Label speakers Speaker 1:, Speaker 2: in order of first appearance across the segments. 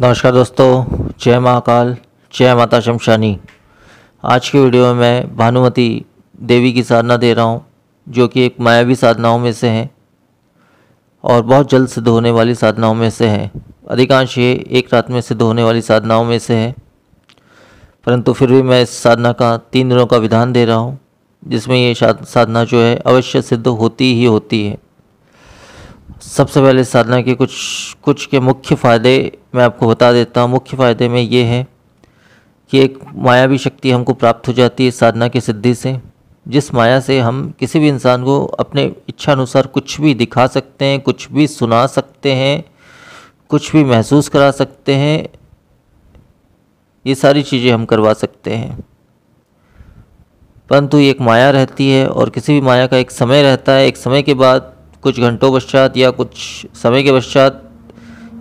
Speaker 1: नमस्कार दोस्तों, जय महाकाल, जय माता शमशानी। आज की वीडियो में मैं भानुमति देवी की साधना दे रहा हूँ, जो कि एक मायावी साधनाओं में से है और बहुत जल्द सिद्ध होने वाली साधनाओं में से है। अधिकांश ये एक रात में सिद्ध होने वाली साधनाओं में से है, परंतु फिर भी मैं इस साधना का 3 दिनों का विधान दे रहा हूँ, जिसमें ये साधना जो है अवश्य सिद्ध होती ही होती है। सबसे पहले साधना के कुछ के मुख्य फ़ायदे मैं आपको बता देता हूँ। मुख्य फ़ायदे में ये है कि एक मायावी शक्ति हमको प्राप्त हो जाती है साधना की सिद्धि से, जिस माया से हम किसी भी इंसान को अपने इच्छा अनुसार कुछ भी दिखा सकते हैं, कुछ भी सुना सकते हैं, कुछ भी महसूस करा सकते हैं। ये सारी चीज़ें हम करवा सकते हैं, परंतु ये एक माया रहती है और किसी भी माया का एक समय रहता है। एक समय के बाद, कुछ घंटों पश्चात या कुछ समय के पश्चात,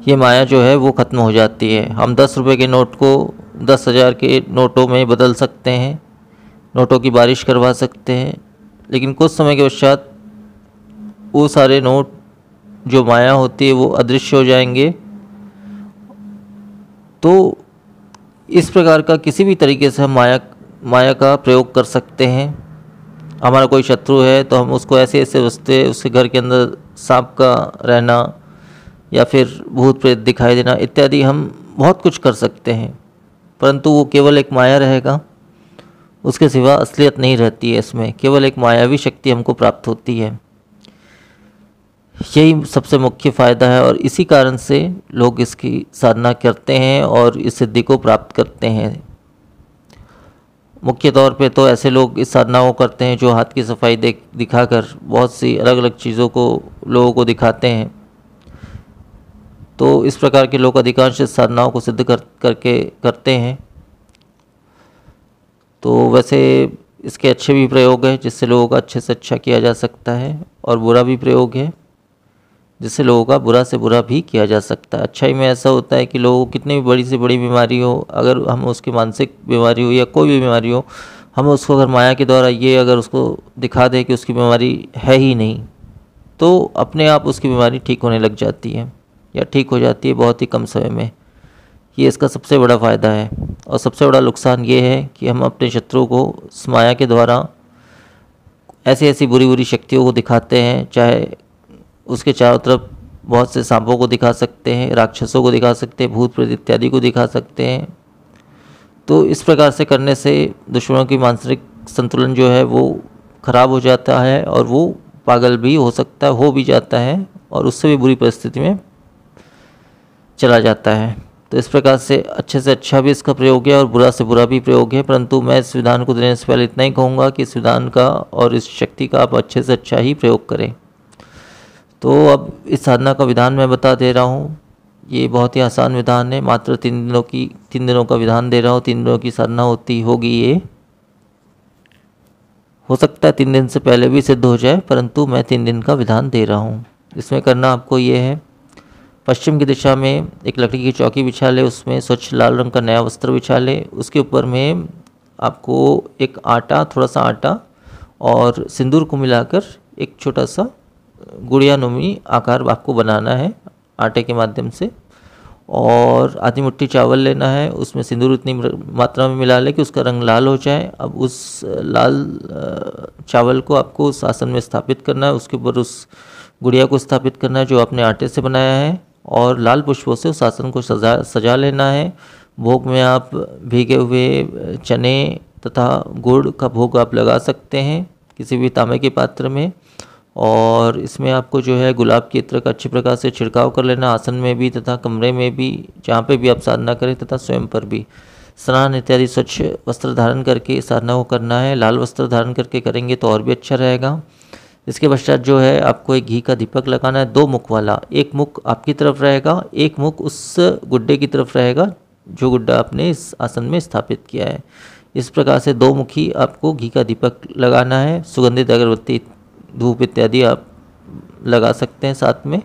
Speaker 1: ये माया जो है वो ख़त्म हो जाती है। हम 10 रुपये के नोट को 10,000 के नोटों में बदल सकते हैं, नोटों की बारिश करवा सकते हैं, लेकिन कुछ समय के पश्चात वो सारे नोट जो माया होती है वो अदृश्य हो जाएंगे। तो इस प्रकार का किसी भी तरीके से हम माया का प्रयोग कर सकते हैं। हमारा कोई शत्रु है तो हम उसको ऐसे ऐसे उसके घर के अंदर सांप का रहना या फिर भूत प्रेत दिखाई देना इत्यादि हम बहुत कुछ कर सकते हैं, परंतु वो केवल एक माया रहेगा, उसके सिवा असलियत नहीं रहती है। इसमें केवल एक मायावी शक्ति हमको प्राप्त होती है। यही सबसे मुख्य फ़ायदा है और इसी कारण से लोग इसकी साधना करते हैं और इस सिद्धि को प्राप्त करते हैं। मुख्य तौर पे तो ऐसे लोग इस साधना को करते हैं जो हाथ की सफाई दिखाकर बहुत सी अलग अलग चीज़ों को लोगों को दिखाते हैं। तो इस प्रकार के लोग अधिकांश इस साधनाओं को सिद्ध करते हैं। तो वैसे इसके अच्छे भी प्रयोग हैं जिससे लोगों का अच्छे से अच्छा किया जा सकता है, और बुरा भी प्रयोग है जिससे लोगों का बुरा से बुरा भी किया जा सकता है। अच्छाई में ऐसा होता है कि लोगों को कितनी भी बड़ी से बड़ी बीमारी हो, अगर हम उसकी मानसिक बीमारी हो या कोई भी बीमारी हो, हम उसको अगर माया के द्वारा ये अगर उसको दिखा दें कि उसकी बीमारी है ही नहीं, तो अपने आप उसकी बीमारी ठीक होने लग जाती है या ठीक हो जाती है बहुत ही कम समय में। ये इसका सबसे बड़ा फ़ायदा है। और सबसे बड़ा नुकसान ये है कि हम अपने शत्रु को इस माया के द्वारा ऐसी ऐसी बुरी बुरी शक्तियों को दिखाते हैं। चाहे उसके चारों तरफ बहुत से सांपों को दिखा सकते हैं, राक्षसों को दिखा सकते हैं, भूत प्रेत इत्यादि को दिखा सकते हैं। तो इस प्रकार से करने से दुश्मनों की मानसिक संतुलन जो है वो खराब हो जाता है और वो पागल भी हो सकता है, हो भी जाता है और उससे भी बुरी परिस्थिति में चला जाता है। तो इस प्रकार से अच्छा भी इसका प्रयोग है और बुरा से बुरा भी प्रयोग है, परंतु मैं इस विधान को देने से पहले इतना ही कहूँगा कि इस विधान का और इस शक्ति का आप अच्छे से अच्छा ही प्रयोग करें। तो अब इस साधना का विधान मैं बता दे रहा हूँ। ये बहुत ही आसान विधान है, मात्र 3 दिनों का विधान दे रहा हूँ। 3 दिनों की साधना होगी। ये हो सकता है 3 दिन से पहले भी सिद्ध हो जाए, परंतु मैं 3 दिन का विधान दे रहा हूँ। इसमें करना आपको ये है, पश्चिम की दिशा में एक लकड़ी की चौकी बिछा ले, उसमें स्वच्छ लाल रंग का नया वस्त्र बिछा ले। उसके ऊपर में आपको एक थोड़ा सा आटा और सिंदूर को मिलाकर एक छोटा सा गुड़िया नुमी आकार आपको बनाना है आटे के माध्यम से। और आधी मुट्ठी चावल लेना है, उसमें सिंदूर इतनी मात्रा में मिला ले कि उसका रंग लाल हो जाए। अब उस लाल चावल को आपको उस आसन में स्थापित करना है, उसके ऊपर उस गुड़िया को स्थापित करना है जो आपने आटे से बनाया है, और लाल पुष्पों से उस आसन को सजा लेना है। भोग में आप भीगे हुए चने तथा गुड़ का भोग आप लगा सकते हैं किसी भी तांबे के पात्र में। और इसमें आपको जो है गुलाब के इत्र का अच्छी प्रकार से छिड़काव कर लेना, आसन में भी तथा कमरे में भी, जहाँ पे भी आप साधना करें, तथा स्वयं पर भी। स्नान इत्यादि स्वच्छ वस्त्र धारण करके साधना को करना है। लाल वस्त्र धारण करके करेंगे तो और भी अच्छा रहेगा। इसके पश्चात जो है आपको एक घी का दीपक लगाना है, 2 मुख वाला। एक मुख आपकी तरफ रहेगा, एक मुख उस गुड्डे की तरफ रहेगा जो गुड्डा आपने इस आसन में स्थापित किया है। इस प्रकार से 2 मुखी आपको घी का दीपक लगाना है। सुगंधित अगरबत्ती, धूप इत्यादि आप लगा सकते हैं साथ में।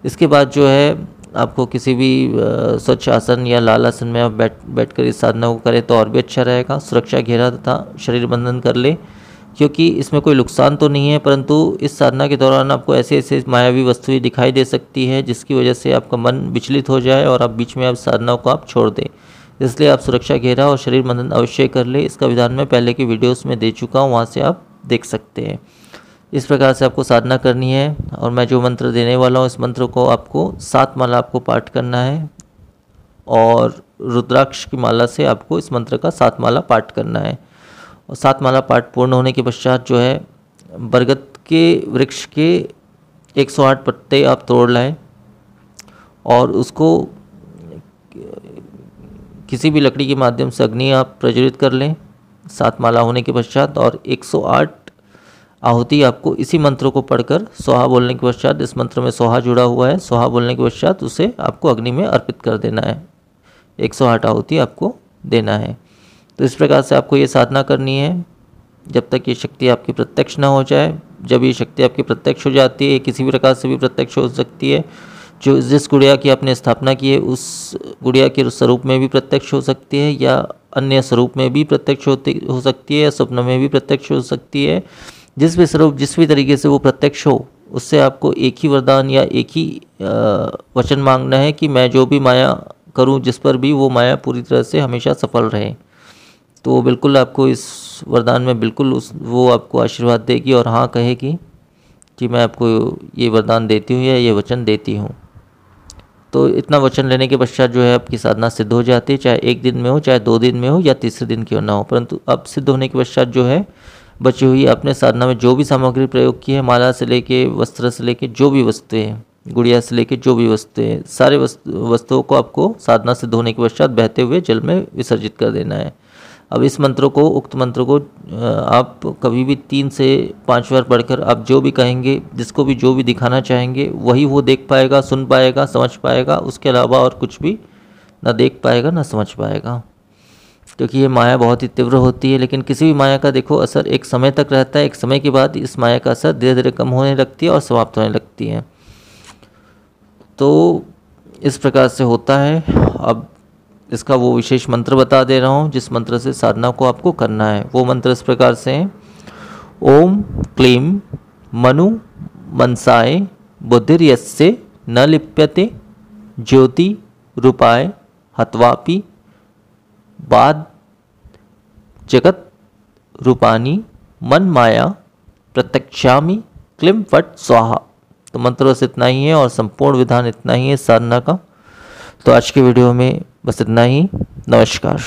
Speaker 1: इसके बाद जो है आपको किसी भी स्वच्छ आसन या लाल आसन में आप बैठकर इस साधना को करें तो और भी अच्छा रहेगा। सुरक्षा घेरा तथा शरीर बंधन कर ले, क्योंकि इसमें कोई नुकसान तो नहीं है, परंतु इस साधना के दौरान आपको ऐसे ऐसे मायावी वस्तुएं दिखाई दे सकती है जिसकी वजह से आपका मन विचलित हो जाए और आप बीच में आप साधना को आप छोड़ दें। इसलिए आप सुरक्षा घेरा और शरीर मंथन अवश्य कर ले। इसका विधान मैं पहले के वीडियोस में दे चुका हूँ, वहाँ से आप देख सकते हैं। इस प्रकार से आपको साधना करनी है और मैं जो मंत्र देने वाला हूँ इस मंत्र को आपको 7 माला आपको पाठ करना है और रुद्राक्ष की माला से आपको इस मंत्र का 7 माला पाठ करना है। और 7 माला पाठ पूर्ण होने के पश्चात जो है बरगद के वृक्ष के 108 पत्ते आप तोड़ लाएं और उसको किसी भी लकड़ी के माध्यम से अग्नि आप प्रज्वलित कर लें 7 माला होने के पश्चात, और 108 आहुति आपको इसी मंत्र को पढ़कर सोहा बोलने के पश्चात, इस मंत्र में सोहा जुड़ा हुआ है, सोहा बोलने के पश्चात उसे आपको अग्नि में अर्पित कर देना है। 108 आहुति आपको देना है। तो इस प्रकार से आपको ये साधना करनी है जब तक ये शक्ति आपकी प्रत्यक्ष ना हो जाए। जब ये शक्ति आपकी प्रत्यक्ष हो जाती है, किसी भी प्रकार से भी प्रत्यक्ष हो सकती है, जो जिस गुड़िया की आपने स्थापना की है उस गुड़िया के स्वरूप में भी प्रत्यक्ष हो सकती है या अन्य स्वरूप में भी प्रत्यक्ष हो सकती है या स्वप्न में भी प्रत्यक्ष हो सकती है। जिस भी स्वरूप जिस भी तरीके से वो प्रत्यक्ष हो, उससे आपको एक ही वरदान या एक ही वचन मांगना है कि मैं जो भी माया करूं जिस पर भी, वो माया पूरी तरह से हमेशा सफल रहे। तो वो बिल्कुल आपको इस वरदान में बिल्कुल वो आपको आशीर्वाद देगी और हाँ कहेगी कि मैं आपको ये वरदान देती हूँ या ये वचन देती हूँ। तो इतना वचन लेने के पश्चात जो है आपकी साधना सिद्ध हो जाती है, चाहे 1 दिन में हो, चाहे 2 दिन में हो या तीसरे दिन क्यों ना हो। परंतु अब सिद्ध होने के पश्चात जो है बची हुई आपने साधना में जो भी सामग्री प्रयोग की है, माला से लेके वस्त्र से लेके जो भी वस्तुएं हैं, गुड़िया से लेके जो भी वस्तुएं, सारे वस्तुओं को आपको साधना सिद्ध होने के पश्चात बहते हुए जल में विसर्जित कर देना है। अब इस मंत्र को, उक्त मंत्र को आप कभी भी 3 से 5 बार पढ़कर आप जो भी कहेंगे, जिसको भी जो भी दिखाना चाहेंगे वही वो देख पाएगा, सुन पाएगा, समझ पाएगा। उसके अलावा और कुछ भी ना देख पाएगा ना समझ पाएगा, क्योंकि ये माया बहुत ही तीव्र होती है। लेकिन किसी भी माया का देखो असर एक समय तक रहता है, एक समय के बाद इस माया का असर धीरे धीरे कम होने लगती है और समाप्त होने लगती है। तो इस प्रकार से होता है। अब इसका वो विशेष मंत्र बता दे रहा हूँ जिस मंत्र से साधना को आपको करना है। वो मंत्र इस प्रकार से है: ओम क्लीम मनु मनसाय बुद्धिर्यस्य न लिप्यते ज्योति रूपाय हत्वापि बाद जगत रूपानी मन माया प्रत्यक्षामि क्लीम फट स्वाहा। तो मंत्र बस इतना ही है और संपूर्ण विधान इतना ही है साधना का। तो आज के वीडियो में बस इतना ही। नमस्कार।